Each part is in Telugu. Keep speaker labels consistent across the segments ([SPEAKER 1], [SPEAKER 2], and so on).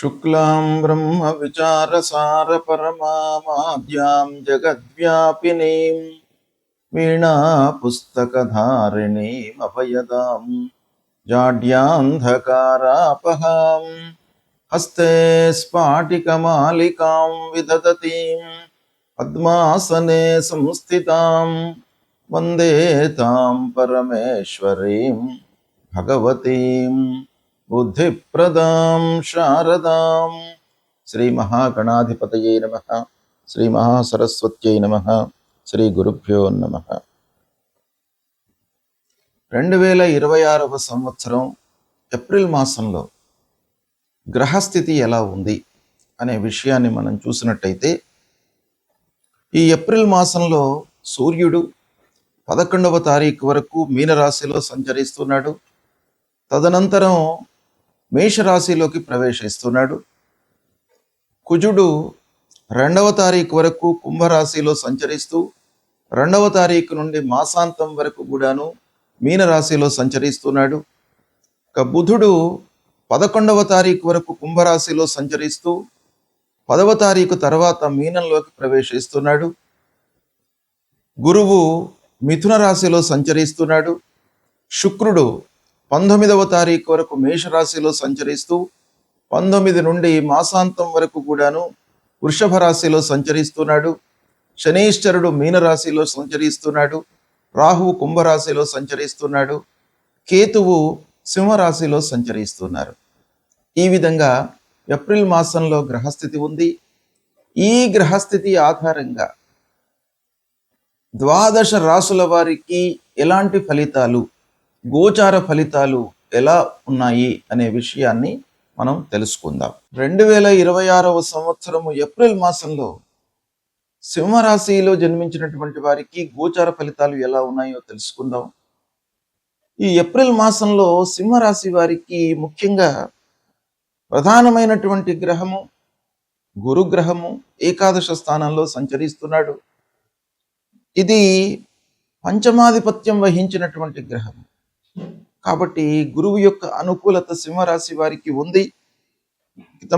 [SPEAKER 1] शुक्लां ब्रह्मविचारसारपरमामाद्यां जगद्व्यापिनीं वीणापुस्तकधारिणीमभयदां जाड्यान्धकारापहां हस्ते स्फाटिकमालिकां विदधतीं पद्मासने संस्थितां वन्दे तां परमेश्वरीं भगवतीं बुद्धिप्रदां शारदां శ్రీ మహాగణాధిపతయే నమః శ్రీ మహాసరస్వత్యై నమః శ్రీ గురుభ్యో నమః 2026వ సంవత్సరం ఏప్రిల్ మాసంలో గ్రహస్థితి ఎలా ఉంది అనే విషయాన్ని మనం చూసినట్టయితే ఈ ఏప్రిల్ మాసంలో సూర్యుడు 11వ తారీఖు వరకు మీనరాశిలో సంచరిస్తున్నాడు. తదనంతరం మేషరాశిలోకి ప్రవేశిస్తున్నాడు. కుజుడు 2వ తారీఖు వరకు కుంభరాశిలో సంచరిస్తూ 2వ తారీఖు నుండి మాసాంతం వరకు కూడాను మీనరాశిలో సంచరిస్తున్నాడు. ఇక బుధుడు 11వ తారీఖు వరకు కుంభరాశిలో సంచరిస్తూ 10వ తారీఖు తర్వాత మీనంలోకి ప్రవేశిస్తున్నాడు. గురువు మిథున రాశిలో సంచరిస్తున్నాడు. శుక్రుడు 19వ తారీఖు వరకు మేషరాశిలో సంచరిస్తూ 19 నుండి మాసాంతం వరకు కూడాను వృషభ రాశిలో సంచరిస్తున్నాడు. శనీశ్వరుడు మీనరాశిలో సంచరిస్తున్నాడు. రాహువు కుంభరాశిలో సంచరిస్తున్నాడు. కేతువు సింహరాశిలో సంచరిస్తున్నారు. ఈ విధంగా ఏప్రిల్ మాసంలో గ్రహస్థితి ఉంది. ఈ గ్రహస్థితి ఆధారంగా 12 రాసుల వారికి ఎలాంటి ఫలితాలు, గోచార ఫలితాలు ఎలా ఉన్నాయి అనే విషయాన్ని మనం తెలుసుకుందాం. 2026వ సంవత్సరము ఏప్రిల్ మాసంలో సింహరాశిలో జన్మించినటువంటి వారికి గోచార ఫలితాలు ఎలా ఉన్నాయో తెలుసుకుందాం. ఈ ఏప్రిల్ మాసంలో సింహరాశి వారికి ముఖ్యంగా ప్రధానమైనటువంటి గ్రహము గురుగ్రహము ఏకాదశ స్థానంలో సంచరిస్తున్నాడు. ఇది పంచమాధిపత్యం వహించినటువంటి గ్రహం కాబట్టి గురువు యొక్క అనుకూలత సింహరాశి వారికి ఉంది.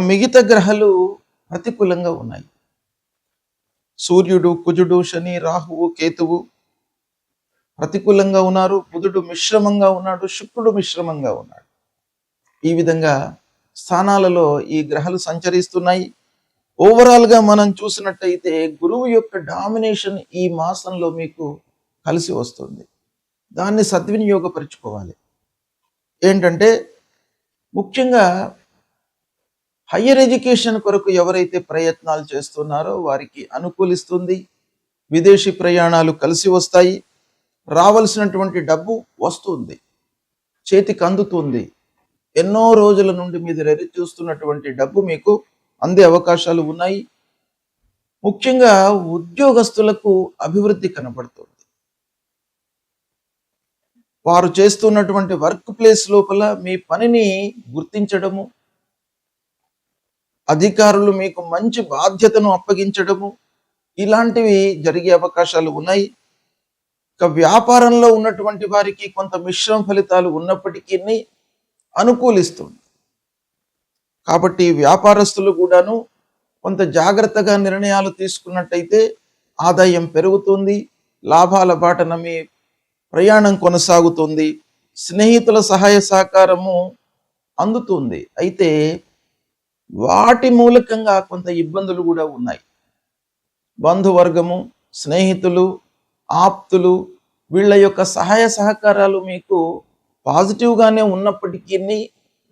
[SPEAKER 1] మిగతా గ్రహాలు ప్రతికూలంగా ఉన్నాయి. సూర్యుడు, కుజుడు, శని, రాహువు, కేతువు ప్రతికూలంగా ఉన్నారు. బుధుడు మిశ్రమంగా ఉన్నాడు. శుక్రుడు మిశ్రమంగా ఉన్నాడు. ఈ విధంగా స్థానాలలో ఈ గ్రహాలు సంచరిస్తున్నాయి. ఓవరాల్గా మనం చూసినట్టయితే గురువు యొక్క డామినేషన్ ఈ మాసంలో మీకు కలిసి వస్తుంది. దాన్ని సద్వినియోగపరుచుకోవాలి. ఏంటంటే ముఖ్యంగా హయ్యర్ ఎడ్యుకేషన్ కొరకు ఎవరైతే ప్రయత్నాలు చేస్తున్నారో వారికి అనుకూలిస్తుంది. విదేశీ ప్రయాణాలు కలిసి వస్తాయి. రావాల్సినటువంటి డబ్బు వస్తుంది, చేతికి అందుతుంది. ఎన్నో రోజుల నుండి మీరు ఎదురు చూస్తున్నటువంటి డబ్బు మీకు అందే అవకాశాలు ఉన్నాయి. ముఖ్యంగా ఉద్యోగస్తులకు అభివృద్ధి కనబడుతుంది. వారు చేస్తున్నటువంటి వర్క్ ప్లేస్ లోపల మీ పనిని గుర్తించడము, అధికారులు మీకు మంచి బాధ్యతను అప్పగించడము, ఇలాంటివి జరిగే అవకాశాలు ఉన్నాయి. ఇక వ్యాపారంలో ఉన్నటువంటి వారికి కొంత మిశ్రమ ఫలితాలు ఉన్నప్పటికీ అనుకూలిస్తుంది. కాబట్టి వ్యాపారస్తులు కూడాను కొంత జాగ్రత్తగా నిర్ణయాలు తీసుకున్నట్టయితే ఆదాయం పెరుగుతుంది. లాభాల బాటన మీ ప్రయాణం కొనసాగుతుంది. స్నేహితుల సహాయ సహకారము అందుతుంది. అయితే వాటి మూలకంగా కొంత ఇబ్బందులు కూడా ఉన్నాయి. బంధువర్గము, స్నేహితులు, ఆప్తులు వీళ్ళ యొక్క సహాయ సహకారాలు మీకు పాజిటివ్గానే ఉన్నప్పటికీ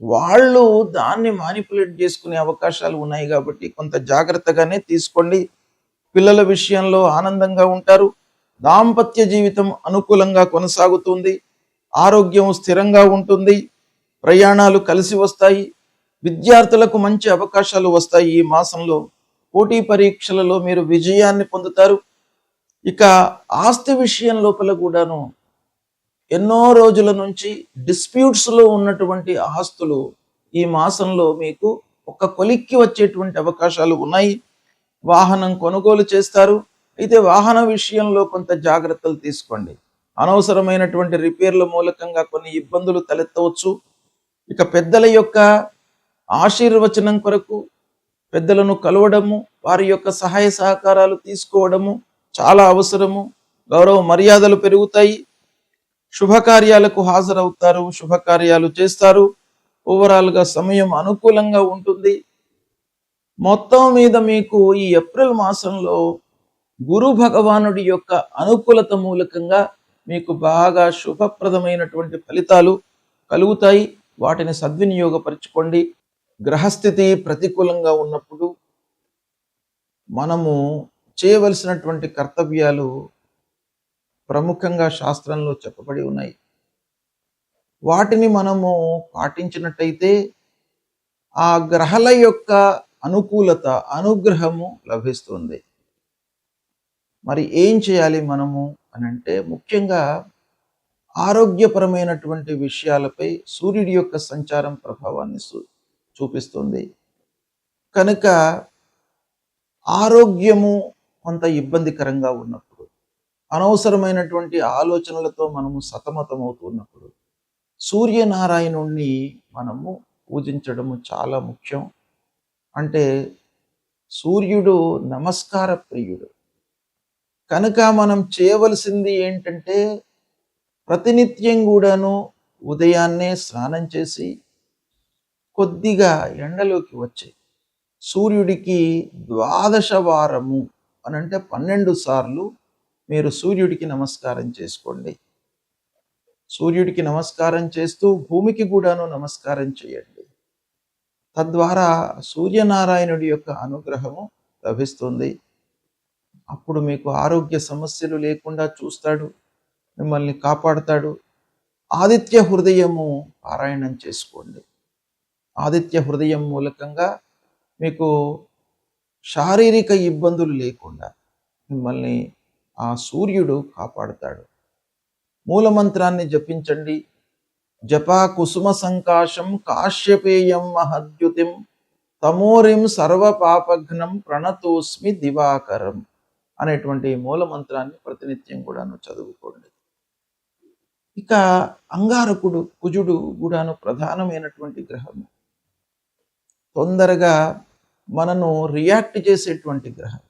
[SPEAKER 1] వాళ్ళు దాన్ని మానిపులేట్ చేసుకునే అవకాశాలు ఉన్నాయి. కాబట్టి కొంత జాగ్రత్తగానే తీసుకోండి. పిల్లల విషయంలో ఆనందంగా ఉంటారు. దాంపత్య జీవితం అనుకూలంగా కొనసాగుతుంది. ఆరోగ్యం స్థిరంగా ఉంటుంది. ప్రయాణాలు కలిసి వస్తాయి. విద్యార్థులకు మంచి అవకాశాలు వస్తాయి. ఈ మాసంలో పోటీ పరీక్షలలో మీరు విజయాన్ని పొందుతారు. ఇక ఆస్తి విషయం లోపల కూడాను ఎన్నో రోజుల నుంచి డిస్ప్యూట్స్లో ఉన్నటువంటి ఆస్తులు ఈ మాసంలో మీకు ఒక కొలిక్కి వచ్చేటువంటి అవకాశాలు ఉన్నాయి. వాహనం కొనుగోలు చేస్తారు. అయితే వాహన విషయంలో కొంత జాగ్రత్తలు తీసుకోండి. అనవసరమైనటువంటి రిపేర్ల మూలకంగా కొన్ని ఇబ్బందులు తలెత్తవచ్చు. ఇక పెద్దల యొక్క ఆశీర్వచనం కొరకు పెద్దలను కలవడము, వారి యొక్క సహాయ సహకారాలు తీసుకోవడము చాలా అవసరము. గౌరవ మర్యాదలు పెరుగుతాయి. శుభకార్యాలకు హాజరవుతారు, శుభకార్యాలు చేస్తారు. ఓవరాల్గా సమయం అనుకూలంగా ఉంటుంది. మొత్తం మీద మీకు ఈ ఏప్రిల్ మాసంలో గురు భగవానుడి యొక్క అనుకూలత మూలకంగా మీకు బాగా శుభప్రదమైనటువంటి ఫలితాలు కలుగుతాయి. వాటిని సద్వినియోగపరచుకోండి. గ్రహస్థితి ప్రతికూలంగా ఉన్నప్పుడు మనము చేయవలసినటువంటి కర్తవ్యాలు ప్రముఖంగా శాస్త్రంలో చెప్పబడి ఉన్నాయి. వాటిని మనము పాటించినట్టయితే ఆ గ్రహాల యొక్క అనుకూలత, అనుగ్రహము లభిస్తుంది. మరి ఏం చేయాలి మనము అని అంటే, ముఖ్యంగా ఆరోగ్యపరమైనటువంటి విషయాలపై సూర్యుడి యొక్క సంచారం ప్రభావాన్ని చూపిస్తుంది. కనుక ఆరోగ్యము కొంత ఇబ్బందికరంగా ఉన్నప్పుడు, అనవసరమైనటువంటి ఆలోచనలతో మనము సతమతమవుతున్నప్పుడు సూర్యనారాయణుణ్ణి మనము పూజించడము చాలా ముఖ్యం. అంటే సూర్యుడు నమస్కార ప్రియుడు. కనుక మనం చేయవలసింది ఏంటంటే, ప్రతినిత్యం కూడాను ఉదయాన్నే స్నానం చేసి కొద్దిగా ఎండలోకి వచ్చి సూర్యుడికి 12 వారము అని అంటే 12 సార్లు మీరు సూర్యుడికి నమస్కారం చేసుకోండి. సూర్యుడికి నమస్కారం చేస్తూ భూమికి కూడాను నమస్కారం చేయండి. తద్వారా సూర్యనారాయణుడి యొక్క అనుగ్రహము లభిస్తుంది. అప్పుడు మీకు ఆరోగ్య సమస్యలు లేకుండా చూస్తాడు, మిమ్మల్ని కాపాడుతాడు. ఆదిత్య హృదయము పారాయణం చేసుకోండి. ఆదిత్య హృదయం మూలకంగా మీకు శారీరక ఇబ్బందులు లేకుండా మిమ్మల్ని ఆ సూర్యుడు కాపాడుతాడు. మూలమంత్రాన్ని జపించండి. జపా కుసుమ సంకాశం కాశ్యపేయం మహద్యుతిం తమోరిం సర్వపాపఘ్నం ప్రణతోస్మి దివాకరం అనేటువంటి మూలమంత్రాన్ని ప్రతినిత్యం కూడాను చదువుకోండి. ఇక అంగారకుడు, కుజుడు కూడాను ప్రధానమైనటువంటి గ్రహము. తొందరగా మనను రియాక్ట్ చేసేటువంటి గ్రహం.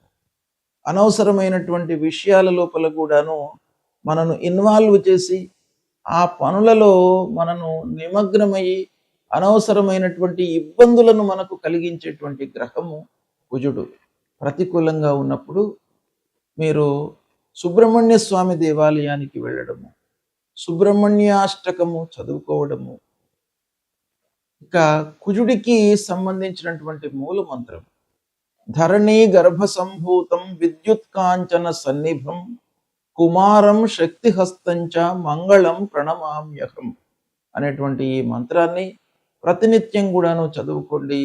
[SPEAKER 1] అనవసరమైనటువంటి విషయాల లోపల కూడాను మనను ఇన్వాల్వ్ చేసి ఆ పనులలో మనను నిమగ్నమయ్యి అనవసరమైనటువంటి ఇబ్బందులను మనకు కలిగించేటువంటి గ్రహము కుజుడు. ప్రతికూలంగా ఉన్నప్పుడు మీరు సుబ్రహ్మణ్య స్వామి దేవాలయానికి వెళ్ళడము, సుబ్రహ్మణ్యాష్టకము చదువుకోవడము. ఇక కుజుడికి సంబంధించినటువంటి మూల మంత్రం ధరణీ గర్భ సంభూతం విద్యుత్ కాంచన సన్నిభం కుమారం శక్తిహస్తంచ మంగళం ప్రణమామ్యహం అనేటువంటి ఈ మంత్రాన్ని ప్రతినిత్యం కూడాను చదువుకోండి.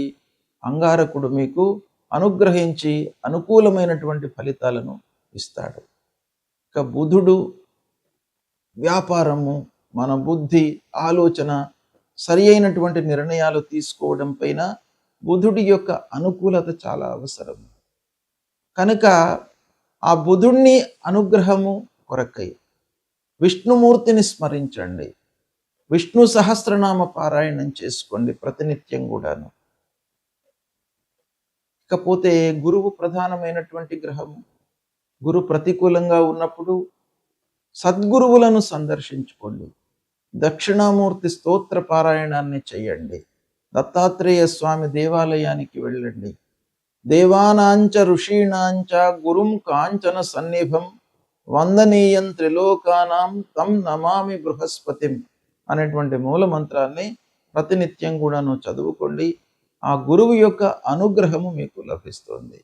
[SPEAKER 1] అంగారకుడు మీకు అనుగ్రహించి అనుకూలమైనటువంటి ఫలితాలను ఇస్తాడు. ఇక బుధుడు వ్యాపారము, మన బుద్ధి, ఆలోచన, సరి అయినటువంటి నిర్ణయాలు తీసుకోవడం పైన బుధుడి యొక్క అనుకూలత చాలా అవసరం. కనుక ఆ బుధుడిని అనుగ్రహము కొరకై విష్ణుమూర్తిని స్మరించండి. విష్ణు సహస్రనామ పారాయణం చేసుకోండి ప్రతినిత్యం కూడాను. ఇకపోతే గురువు ప్రధానమైనటువంటి గ్రహము. గురు ప్రతికూలంగా ఉన్నప్పుడు సద్గురువులను సందర్శించుకోండి. దక్షిణామూర్తి స్తోత్ర పారాయణాన్ని చేయండి. దత్తాత్రేయ స్వామి దేవాలయానికి వెళ్ళండి. దేవానాంచ ఋషీణాంచ గురుం కాంచన సన్నిభం వందనీయం త్రిలోకానాం తం నమామి బృహస్పతిం అనేటువంటి మూల మంత్రాన్ని ప్రతినిత్యం కూడాను చదువుకోండి. ఆ గురువు యొక్క అనుగ్రహము మీకు లభిస్తుంది.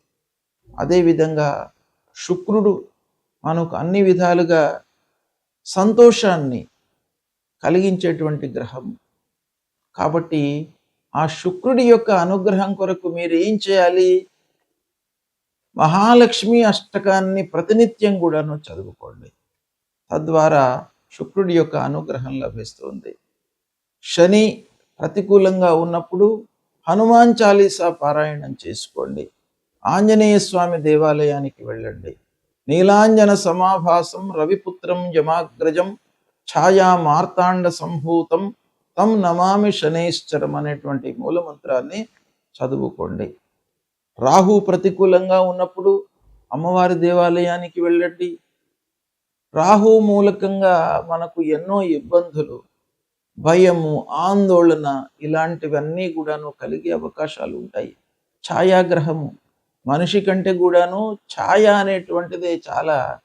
[SPEAKER 1] అదేవిధంగా శుక్రుడు మనకు అన్ని విధాలుగా సంతోషాన్ని కలిగించేటువంటి గ్రహం. కాబట్టి ఆ శుక్రుడి యొక్క అనుగ్రహం కొరకు మీరు ఏం చేయాలి? మహాలక్ష్మి అష్టకాన్ని ప్రతినిత్యం కూడాను చదువుకోండి. తద్వారా శుక్రుడి యొక్క అనుగ్రహం లభిస్తుంది. శని ప్రతికూలంగా ఉన్నప్పుడు హనుమాన్ చాలీసా పారాయణం చేసుకోండి. ఆంజనేయ స్వామి దేవాలయానికి వెళ్ళండి. నీలాంజన సమాభాసం రవిపుత్రం యమాగ్రజం ఛాయా మార్తాండ సంభూతం తం నమామి శనైశ్చరం అనేటువంటి మూల మంత్రాన్ని చదువుకోండి. రాహు ప్రతికూలంగా ఉన్నప్పుడు అమ్మవారి దేవాలయానికి వెళ్ళండి. రాహు మూలకంగా మనకు ఎన్నో ఇబ్బందులు, భయము, ఆందోళన ఇలాంటివన్నీ కూడాను కలిగే అవకాశాలు ఉంటాయి. ఛాయాగ్రహము మనిషి కంటే కూడాను ఛాయ అనేటువంటిదే చాలా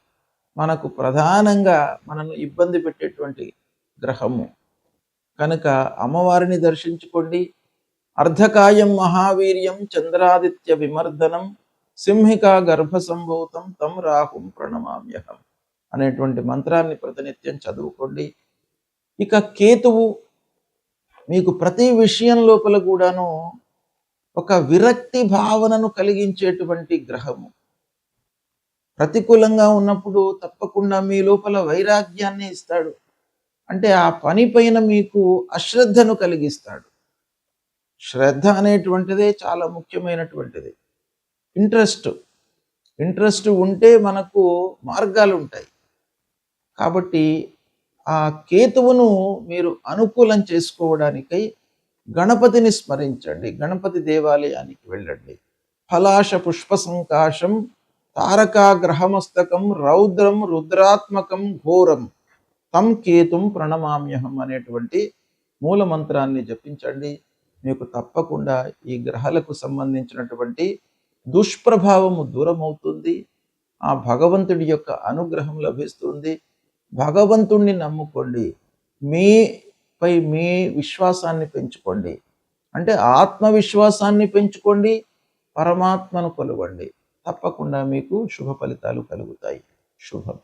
[SPEAKER 1] మనకు ప్రధానంగా మనను ఇబ్బంది పెట్టేటువంటి గ్రహము. కనుక అమ్మవారిని దర్శించుకోండి. అర్ధకాయం మహావీర్యం చంద్రాదిత్య విమర్దనం సింహికా గర్భ సంభూతం తం రాహుం ప్రణమామ్యహం అనేటువంటి మంత్రాన్ని ప్రతినిత్యం చదువుకోండి. ఇక కేతువు మీకు ప్రతి విషయం లోపల కూడాను ఒక విరక్తి భావనను కలిగించేటువంటి గ్రహము. ప్రతికూలంగా ఉన్నప్పుడు తప్పకుండా మీ లోపల వైరాగ్యాన్ని ఇస్తాడు. అంటే ఆ పని పైన మీకు అశ్రద్ధను కలిగిస్తాడు. శ్రద్ధ అనేటువంటిదే చాలా ముఖ్యమైనటువంటిది. ఇంట్రెస్ట్ ఉంటే మనకు మార్గాలు ఉంటాయి. కాబట్టి ఆ కేతువును మీరు అనుకూలం చేసుకోవడానికై గణపతిని స్మరించండి. గణపతి దేవాలయానికి వెళ్ళండి. ఫలాశ పుష్ప సంకాశం తారకా గ్రహమస్తకం రౌద్రం రుద్రాత్మకం ఘోరం తం కేతుం ప్రణమామ్యహం అనేటువంటి మూల మంత్రాన్ని జపించండి. మీకు తప్పకుండా ఈ గ్రహాలకు సంబంధించినటువంటి దుష్ప్రభావము దూరమవుతుంది. ఆ భగవంతుడి యొక్క అనుగ్రహం లభిస్తుంది. భగవంతుణ్ణి నమ్ముకోండి. మీపై మీ విశ్వాసాన్ని పెంచుకోండి. అంటే ఆత్మవిశ్వాసాన్ని పెంచుకోండి, పరమాత్మను కొలవండి. తప్పకుండా మీకు శుభ ఫలితాలు కలుగుతాయి. శుభం.